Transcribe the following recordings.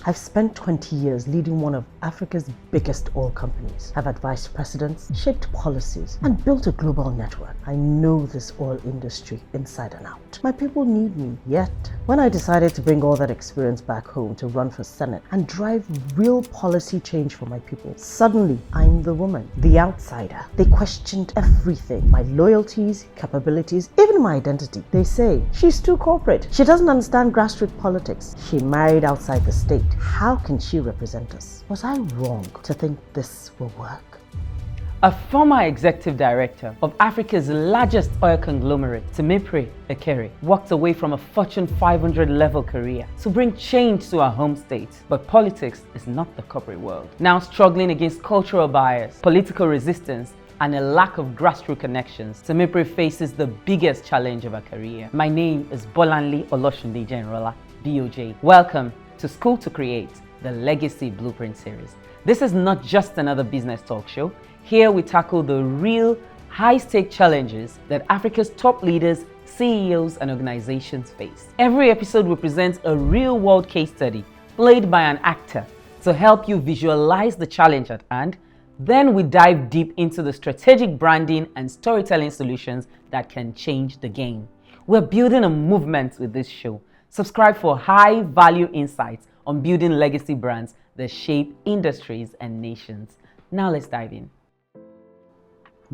I've spent 20 years leading one of Africa's biggest oil companies. I've advised presidents, shaped policies, and built a global network. I know this oil industry inside and out. My people need me. Yet, when I decided to bring all that experience back home to run for Senate and drive real policy change for my people, suddenly I'm the woman, the outsider. They questioned everything, my loyalties, capabilities, even my identity. They say, she's too corporate. She doesn't understand grassroots politics. She married outside the state. How can she represent us? Was I wrong to think this will work? A former executive director of Africa's largest oil conglomerate, Timipre Ekere, walked away from a Fortune 500 level career to bring change to our home state. But politics is not the corporate world. Now struggling against cultural bias, political resistance, and a lack of grassroots connections, Timipre faces the biggest challenge of her career. My name is Bolanle Oloshunde Generala, BOJ. Welcome to School to Create, the Legacy Blueprint series. This is not just another business talk show. Here we tackle the real high-stake challenges that Africa's top leaders, CEOs, and organizations face. Every episode represents a real-world case study played by an actor to help you visualize the challenge at hand. Then we dive deep into the strategic branding and storytelling solutions that can change the game. We're building a movement with this show. Subscribe for high-value insights on building legacy brands that shape industries and nations. Now let's dive in.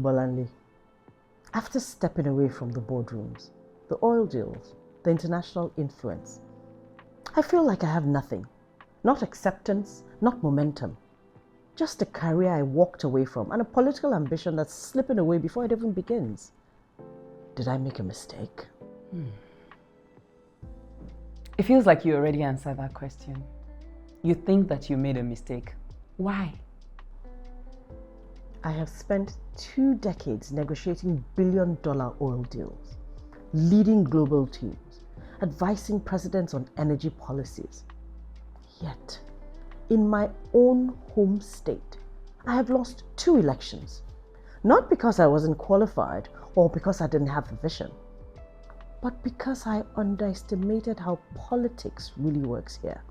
Bolanle, after stepping away from the boardrooms, the oil deals, the international influence, I feel like I have nothing. Not acceptance, not momentum. Just a career I walked away from and a political ambition that's slipping away before it even begins. Did I make a mistake? It feels like you already answered that question. You think that you made a mistake. Why? I have spent 2 decades negotiating billion-dollar oil deals, leading global teams, advising presidents on energy policies. Yet, in my own home state, I have lost 2 elections. Not because I wasn't qualified or because I didn't have the vision, but because I underestimated how politics really works here.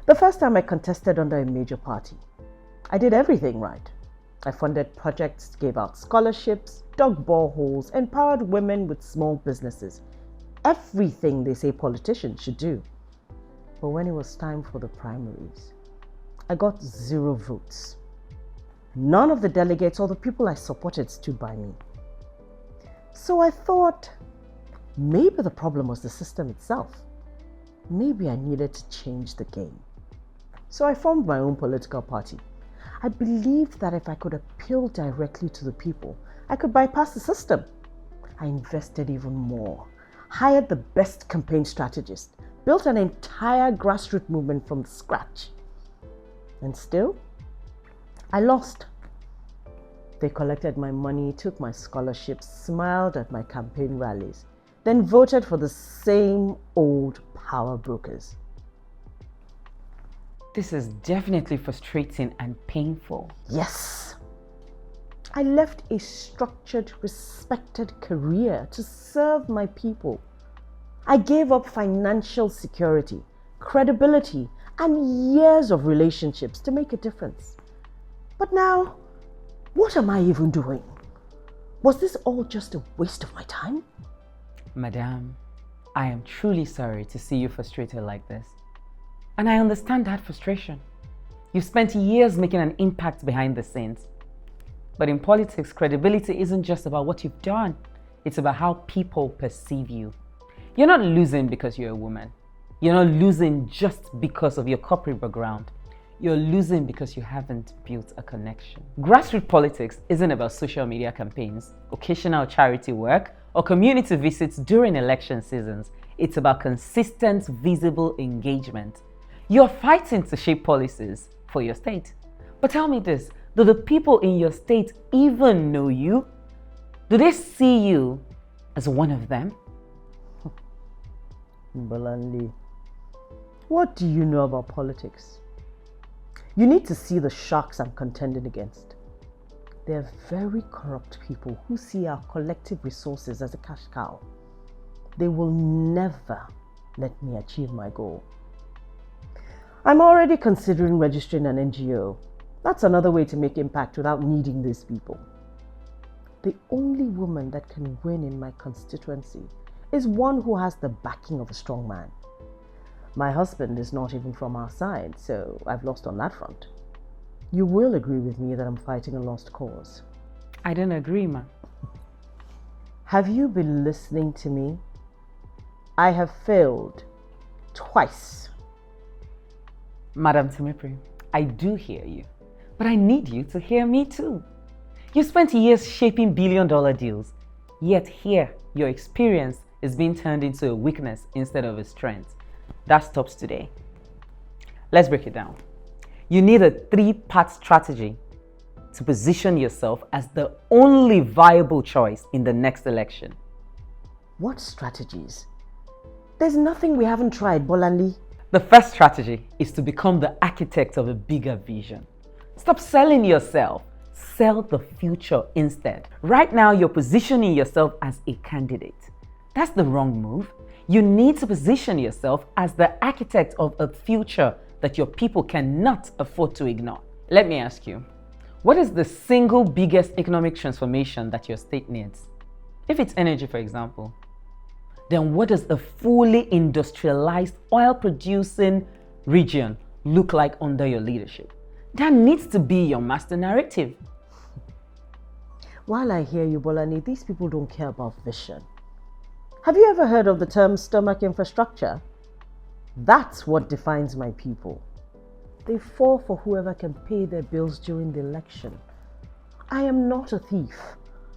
The first time I contested under a major party, I did everything right. I funded projects, gave out scholarships, dug boreholes, empowered women with small businesses. Everything they say politicians should do. But when it was time for the primaries, I got 0 votes. None of the delegates or the people I supported stood by me. So I thought, maybe the problem was the system itself. Maybe I needed to change the game. So I formed my own political party. I believed that if I could appeal directly to the people, I could bypass the system. I invested even more, hired the best campaign strategists, built an entire grassroots movement from scratch. And still, I lost. They collected my money, took my scholarships, smiled at my campaign rallies, then voted for the same old power brokers. This is definitely frustrating and painful. Yes. I left a structured, respected career to serve my people. I gave up financial security, credibility, and years of relationships to make a difference. But now, what am I even doing? Was this all just a waste of my time? Madam, I am truly sorry to see you frustrated like this. And I understand that frustration. You've spent years making an impact behind the scenes. But in politics, credibility isn't just about what you've done. It's about how people perceive you. You're not losing because you're a woman. You're not losing just because of your corporate background. You're losing because you haven't built a connection. Grassroots politics isn't about social media campaigns, occasional charity work, or community visits during election seasons. It's about consistent, visible engagement. You're fighting to shape policies for your state. But tell me this, do the people in your state even know you? Do they see you as one of them? Bolanle, what do you know about politics? You need to see the sharks I'm contending against. They're very corrupt people who see our collective resources as a cash cow. They will never let me achieve my goal. I'm already considering registering an NGO. That's another way to make impact without needing these people. The only woman that can win in my constituency is one who has the backing of a strong man. My husband is not even from our side, so I've lost on that front. You will agree with me that I'm fighting a lost cause. I don't agree, ma. Have you been listening to me? I have failed twice. Madam Timipre, I do hear you, but I need you to hear me too. You spent years shaping billion-dollar deals, yet here your experience is being turned into a weakness instead of a strength. That stops today. Let's break it down. You need a 3-part strategy to position yourself as the only viable choice in the next election. What strategies? There's nothing we haven't tried, Bolanli. The first strategy is to become the architect of a bigger vision. Stop selling yourself. Sell the future instead. Right now, you're positioning yourself as a candidate. That's the wrong move. You need to position yourself as the architect of a future that your people cannot afford to ignore. Let me ask you, what is the single biggest economic transformation that your state needs? If it's energy, for example, then what does a fully industrialized oil-producing region look like under your leadership? That needs to be your master narrative. While I hear you, Bolani, these people don't care about vision. Have you ever heard of the term stomach infrastructure? That's what defines my people. They fall for whoever can pay their bills during the election. I am not a thief.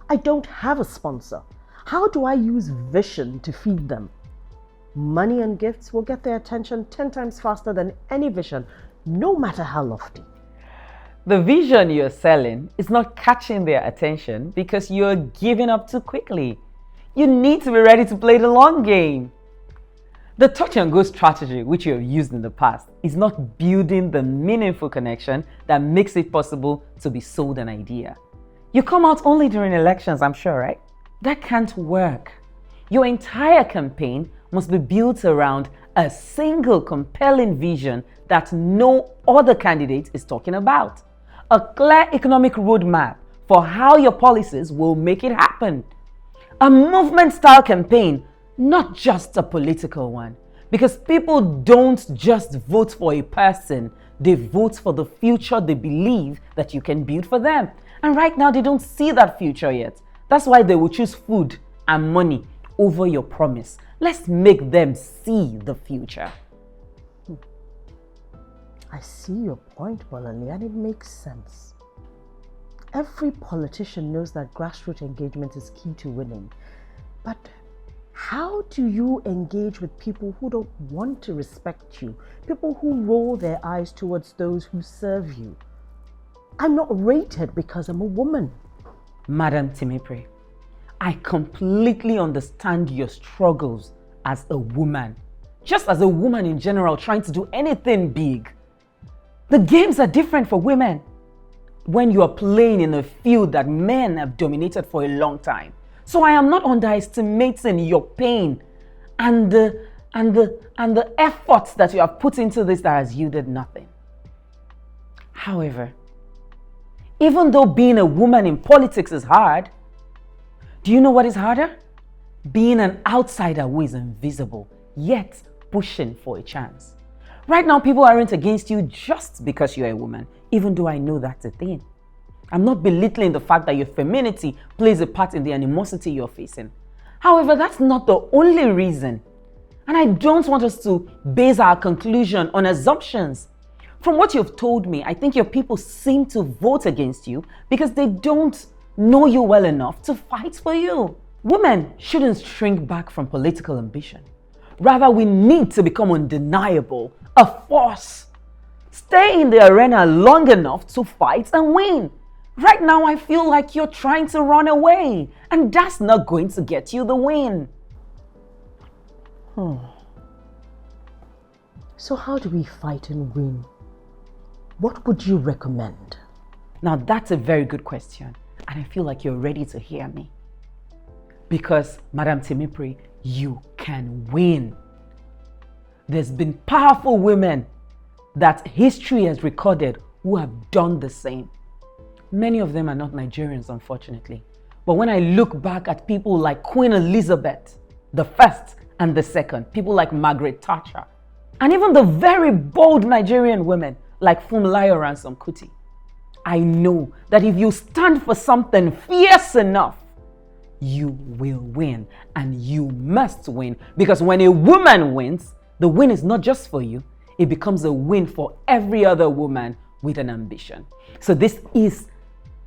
I don't have a sponsor. How do I use vision to feed them? Money and gifts will get their attention 10 times faster than any vision, no matter how lofty. The vision you're selling is not catching their attention because you're giving up too quickly. You need to be ready to play the long game. The touch and go strategy, which you have used in the past, is not building the meaningful connection that makes it possible to be sold an idea. You come out only during elections, I'm sure, right? That can't work. Your entire campaign must be built around a single compelling vision that no other candidate is talking about. A clear economic roadmap for how your policies will make it happen. A movement-style campaign, not just a political one. Because people don't just vote for a person, they vote for the future they believe that you can build for them. And right now, they don't see that future yet. That's why they will choose food and money over your promise. Let's make them see the future. I see your point, Bolani, and it makes sense. Every politician knows that grassroots engagement is key to winning. But how do you engage with people who don't want to respect you? People who roll their eyes towards those who serve you? I'm not rated because I'm a woman. Madam Timipre, I completely understand your struggles as a woman. Just as a woman in general trying to do anything big. The games are different for women when you are playing in a field that men have dominated for a long time. So I am not underestimating your pain and the efforts that you have put into this that has yielded nothing. However, even though being a woman in politics is hard, do you know what is harder? Being an outsider who is invisible, yet pushing for a chance. Right now, people aren't against you just because you're a woman, even though I know that's a thing. I'm not belittling the fact that your femininity plays a part in the animosity you're facing. However, that's not the only reason. And I don't want us to base our conclusion on assumptions. From what you've told me, I think your people seem to vote against you because they don't know you well enough to fight for you. Women shouldn't shrink back from political ambition. Rather, we need to become undeniable, a force. Stay in the arena long enough to fight and win. Right now, I feel like you're trying to run away, and that's not going to get you the win. So how do we fight and win? What would you recommend? Now, that's a very good question, and I feel like you're ready to hear me. Because, Madam Timipre, you can win. There's been powerful women that history has recorded who have done the same. Many of them are not Nigerians, unfortunately. But when I look back at people like Queen Elizabeth I and II, people like Margaret Thatcher, and even the very bold Nigerian women like Funmilayo Ransome Kuti, I know that if you stand for something fierce enough, you will win, and you must win. Because when a woman wins, the win is not just for you, it becomes a win for every other woman with an ambition. So this is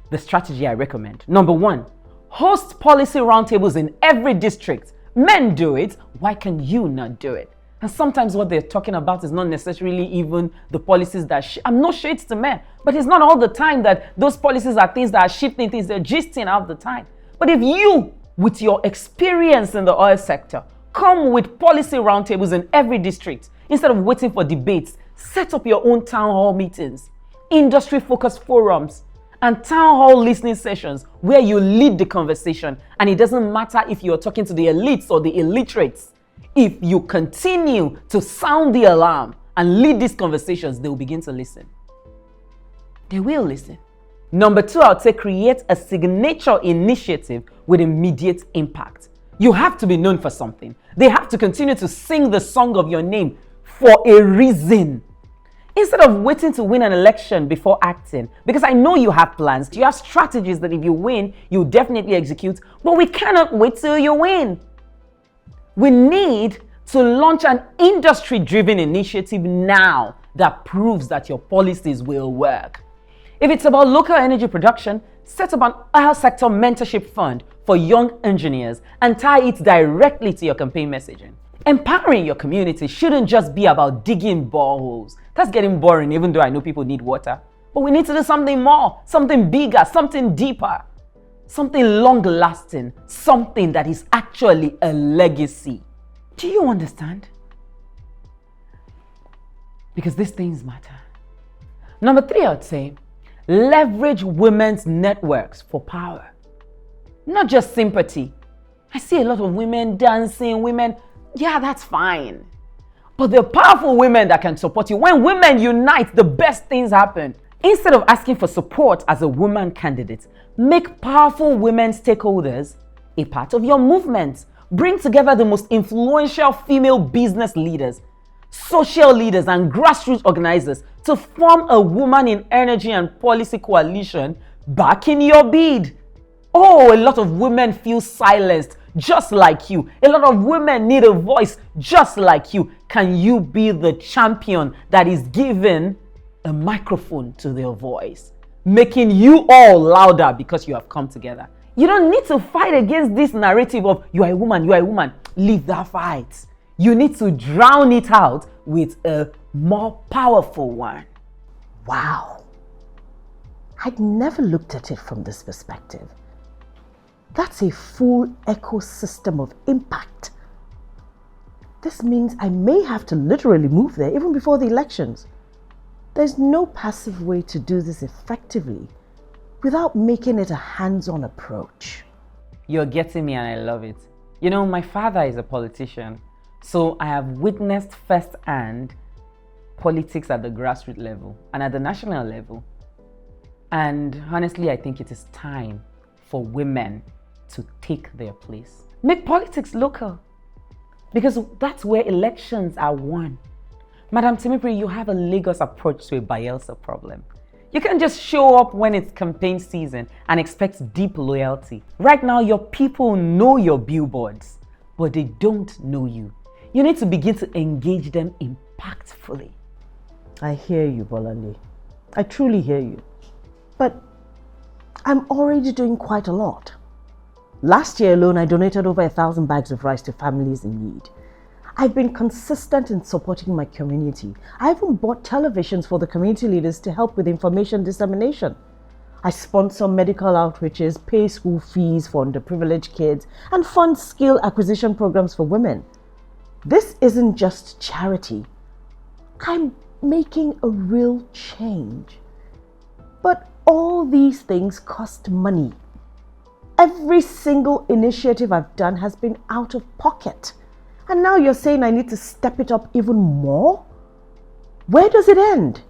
the strategy I recommend. Number 1, host policy roundtables in every district. Men do it, why can you not do it? And sometimes what they're talking about is not necessarily even the policies that I'm no shades to men, but it's not all the time that those policies are things that are shifting things, they're gisting all the time. But if you, with your experience in the oil sector, come with policy roundtables in every district, instead of waiting for debates, set up your own town hall meetings, industry-focused forums, and town hall listening sessions where you lead the conversation. And it doesn't matter if you're talking to the elites or the illiterates. If you continue to sound the alarm and lead these conversations, they will begin to listen. They will listen. Number 2, I would say create a signature initiative with immediate impact. You have to be known for something. They have to continue to sing the song of your name for a reason. Instead of waiting to win an election before acting, because I know you have plans, you have strategies that if you win, you definitely execute, but we cannot wait till you win. We need to launch an industry-driven initiative now that proves that your policies will work. If it's about local energy production, set up an oil sector mentorship fund for young engineers and tie it directly to your campaign messaging. Empowering your community shouldn't just be about digging boreholes. That's getting boring, even though I know people need water. But we need to do something more, something bigger, something deeper, something long-lasting, something that is actually a legacy. Do you understand? Because these things matter. Number 3, I would say, leverage women's networks for power. Not just sympathy. I see a lot of women dancing, yeah, that's fine. But there are powerful women that can support you. When women unite, the best things happen. Instead of asking for support as a woman candidate, make powerful women stakeholders a part of your movement. Bring together the most influential female business leaders, social leaders, and grassroots organizers to form a woman in energy and policy coalition backing your bid. Oh, a lot of women feel silenced just like you. A lot of women need a voice just like you. Can you be the champion that is given a microphone to their voice, making you all louder because you have come together? You don't need to fight against this narrative of you are a woman, you are a woman. Leave that fight. You need to drown it out with a more powerful one. Wow. I'd never looked at it from this perspective. That's a full ecosystem of impact. This means I may have to literally move there even before the elections. There's no passive way to do this effectively without making it a hands-on approach. You're getting me, and I love it. You know, my father is a politician, so I have witnessed firsthand politics at the grassroots level and at the national level. And honestly, I think it is time for women to take their place. Make politics local, because that's where elections are won. Madam Timipre, you have a Lagos approach to a Bayelsa problem. You can't just show up when it's campaign season and expect deep loyalty. Right now, your people know your billboards, but they don't know you. You need to begin to engage them impactfully. I hear you, Bolande. I truly hear you. But I'm already doing quite a lot. Last year alone, I donated over 1,000 bags of rice to families in need. I've been consistent in supporting my community. I even bought televisions for the community leaders to help with information dissemination. I sponsor medical outreaches, pay school fees for underprivileged kids, and fund skill acquisition programs for women. This isn't just charity. I'm making a real change. But all these things cost money. Every single initiative I've done has been out of pocket. And now you're saying I need to step it up even more? Where does it end?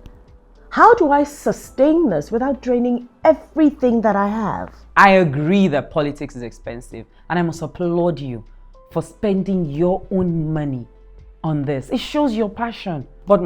How do I sustain this without draining everything that I have? I agree that politics is expensive, and I must applaud you for spending your own money on this. It shows your passion. But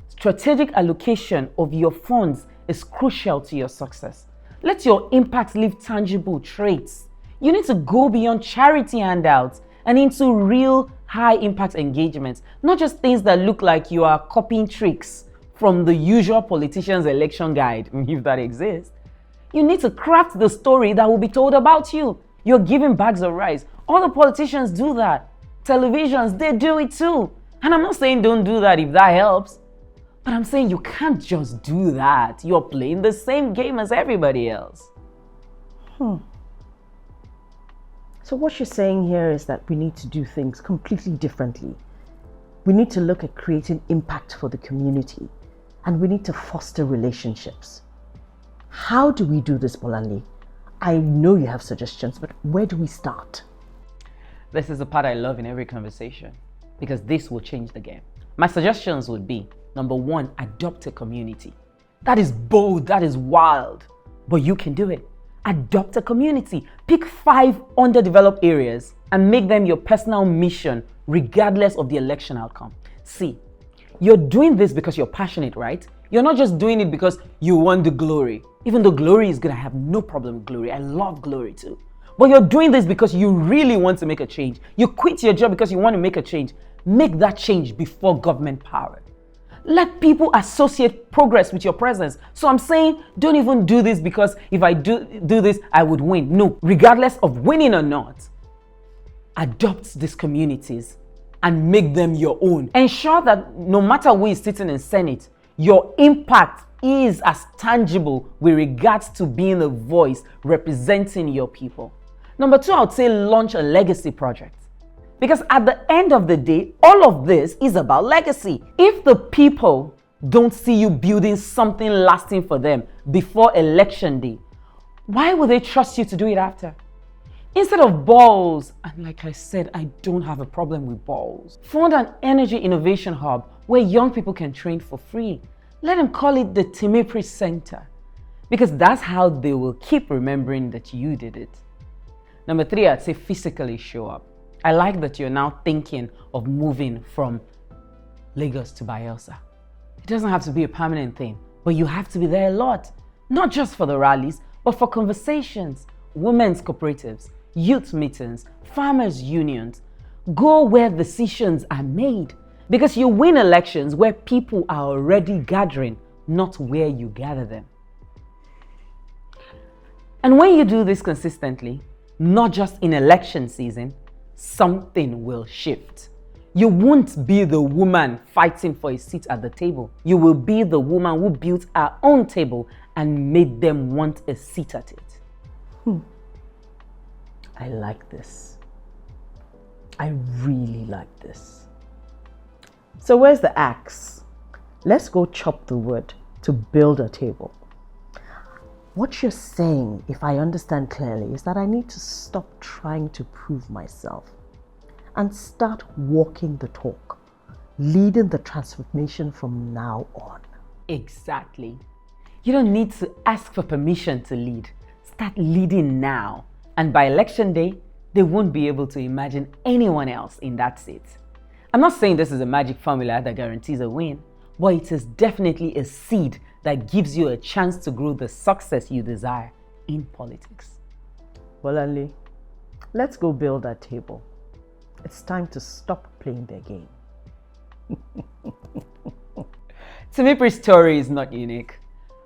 strategic allocation of your funds is crucial to your success. Let your impact leave tangible traits. You need to go beyond charity handouts and into real high impact engagements, not just things that look like you are copying tricks from the usual politician's election guide, if that exists. You need to craft the story that will be told about you. You're giving bags of rice. All the politicians do that. Televisions, they do it too. And I'm not saying don't do that if that helps, but I'm saying you can't just do that. You're playing the same game as everybody else. So what you're saying here is that we need to do things completely differently. We need to look at creating impact for the community, and we need to foster relationships. How do we do this, Bolanle? I know you have suggestions, but where do we start? This is the part I love in every conversation, because this will change the game. My suggestions would be, number one, adopt a community. That is bold, that is wild, but you can do it. Adopt a community. Pick 5 underdeveloped areas and make them your personal mission, regardless of the election outcome. See, you're doing this because you're passionate, right? You're not just doing it because you want the glory. Even though glory is good, I have no problem with glory. I love glory too. But you're doing this because you really want to make a change. You quit your job because you want to make a change. Make that change before government power. Let people associate progress with your presence. So I'm saying, don't even do this because if I do this, I would win. No, regardless of winning or not, adopt these communities and make them your own. Ensure that no matter who is sitting in Senate, your impact is as tangible with regards to being a voice representing your people. Number 2, I would say launch a legacy project. Because at the end of the day, all of this is about legacy. If the people don't see you building something lasting for them before election day, why would they trust you to do it after? Instead of balls, and like I said, I don't have a problem with balls, fund an energy innovation hub where young people can train for free. Let them call it the Timipre Center, because that's how they will keep remembering that you did it. Number 3, I'd say physically show up. I like that you're now thinking of moving from Lagos to Bayelsa. It doesn't have to be a permanent thing, but you have to be there a lot. Not just for the rallies, but for conversations, women's cooperatives, youth meetings, farmers' unions. Go where decisions are made, because you win elections where people are already gathering, not where you gather them. And when you do this consistently, not just in election season, something will shift. You won't be the woman fighting for a seat at the table. You will be the woman who built her own table and made them want a seat at it. I like this. I really like this. So where's the axe? Let's go chop the wood to build a table. What you're saying, if I understand clearly, is that I need to stop trying to prove myself and start walking the talk, leading the transformation from now on. Exactly. You don't need to ask for permission to lead. Start leading now. And by election day, they won't be able to imagine anyone else in that seat. I'm not saying this is a magic formula that guarantees a win, but it is definitely a seed that gives you a chance to grow the success you desire in politics. Bolanle, let's go build that table. It's time to stop playing their game. Timipre's story is not unique.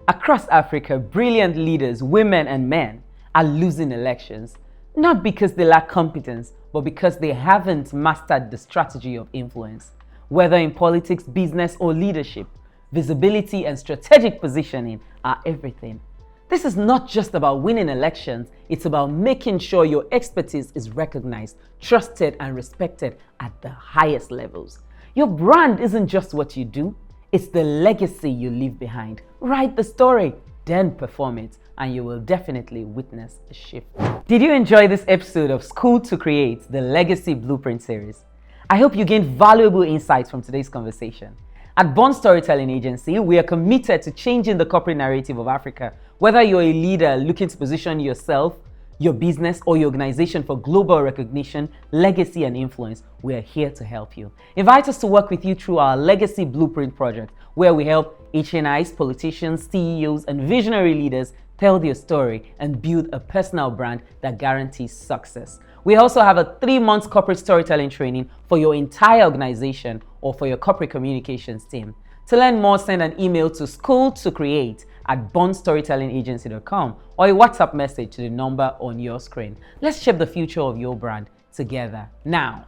Across Africa, brilliant leaders, women and men, are losing elections, not because they lack competence, but because they haven't mastered the strategy of influence. Whether in politics, business, or leadership, visibility and strategic positioning are everything. This is not just about winning elections, it's about making sure your expertise is recognized, trusted, and respected at the highest levels. Your brand isn't just what you do, it's the legacy you leave behind. Write the story, then perform it, and you will definitely witness a shift. Did you enjoy this episode of School to Create, the Legacy Blueprint series? I hope you gained valuable insights from today's conversation. At Bond Storytelling Agency, we are committed to changing the corporate narrative of Africa. Whether you're a leader looking to position yourself, your business, or your organization for global recognition, legacy, and influence, we are here to help you. Invite us to work with you through our Legacy Blueprint project, where we help HNIs, politicians, CEOs, and visionary leaders tell their story and build a personal brand that guarantees success. We also have a 3-month corporate storytelling training for your entire organization or for your corporate communications team. To learn more, send an email to schooltocreate@bondstorytellingagency.com or a WhatsApp message to the number on your screen. Let's shape the future of your brand together. Now,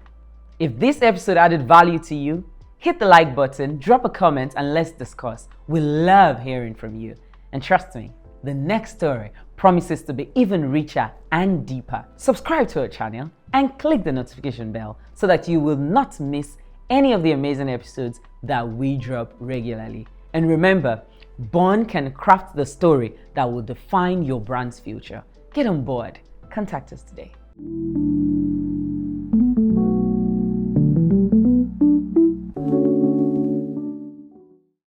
if this episode added value to you, hit the like button, drop a comment, and let's discuss. We love hearing from you. And trust me, the next story promises to be even richer and deeper. Subscribe to our channel and click the notification bell so that you will not miss any of the amazing episodes that we drop regularly. And remember, Bond can craft the story that will define your brand's future. Get on board. Contact us today.